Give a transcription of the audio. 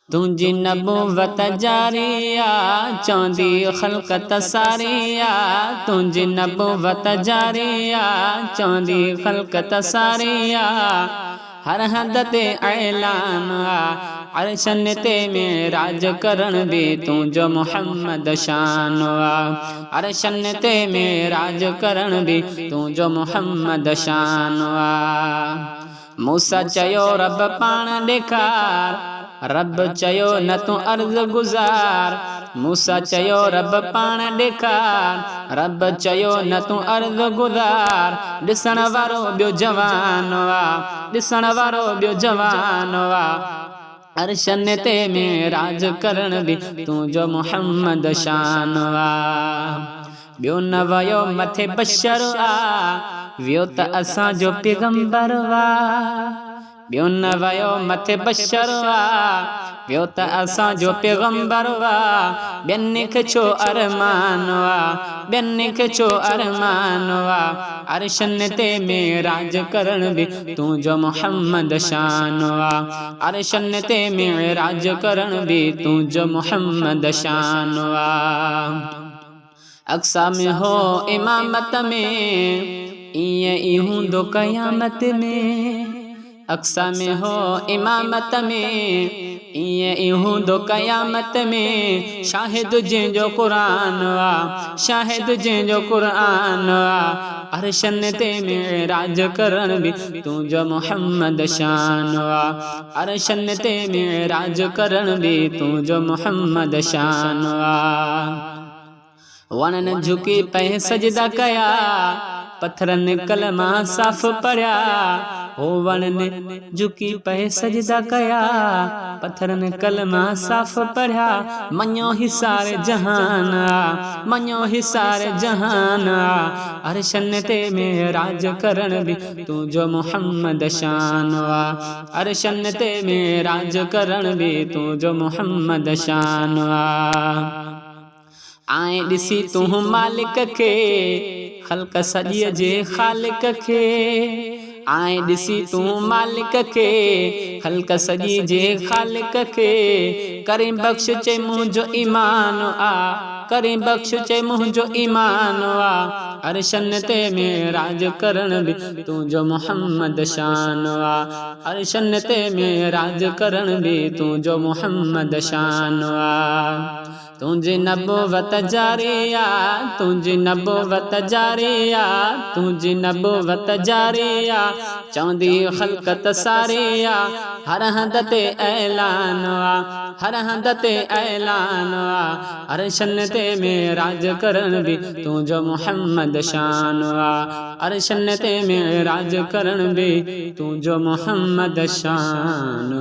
तुझी नबूवत जारिया चौंदी खलकत सारिया तुझी नबूवत जारिया चौंदी खलकत सारिया हर हद ते ऐलान अर्शन ते मेराज करण भी तुझो मुहम्मद शान अर्शन ते मेराज करण भी तुझो मुहम्मद शान मूसा चयो रब पाण ॾेखार रब चयो न तू अर्ज़ गुज़ार मूसा चयो रब पाण ॾेखार रब चयो न तू अर्ज़ गुज़ार ॾिसण वारो ॿियो जवान ॾिसण वारो ॿियो जवान अर्शन ते मेराज करण भी तुझो मुहम्मद शान ॿियो न वयो मथे बशर वियो त असांजो पैगंबर ॿियो न वयो मथे बशर वियो त असांजो पैगंबर ॿियनि खे छो अरमान ॿियनि खे छो अरमान अर्शन ते मेराज करण भी तुझो मुहम्मद शान अर्शन ते मेराज करण भी तुझो मुहम्मद शान अक्सा में हो इमामत में ई हूंदो क़यामत में अक्सा में हो इमामत में ई हूंदो क़यामत में शाहिद जंहिंजो क़ुरान शाहिद जंहिंजो क़ुरान अर्शन ते मेराज करण भी तुझो मुहम्मद शान अर्शन ते मेराज करण भी तुझो मुहम्मद शान वणन झुकी पे सजदा कया पत्थरन कलमा साफ पढ़या हो वणन झुकी पे सजदा कया पत्थरन कलमा साफ पढ़या मञो हिसार जहान मञो हिसार जहान अर्शन ते मेराज करण भी तुझो मुहम्मद शान अर्शन ते मेराज करण भी तुझो मुहम्मद शान आए ॾिसी तू मालिक खे ख़ल्क़ सॼीअ जे ख़ालिक खे आए ॾिसी तू मालिक खे ख़ल्क़ सॼी जे ख़ालिक खे करे बख़्श चए मुंहिंजो ईमान करे बख़्श चए मुंहिंजो ईमान अर्शन ते मेराज करण भी तुझो मुहम्मद शान अर्शन ते मेराज करण भी तुझो मुहम्मद शान तुझी नबूवत जारिया तुझी नबूवत जारिया तुझी नबूवत जारिया चौंदी खलकत सारिया हर हद ते ऐलान हर हद ते ऐलान अर्शन ते मेराज करण भी तुझो मुहम्मद शान अर्शन ते मेराज करण भी तुझो मुहम्मद शान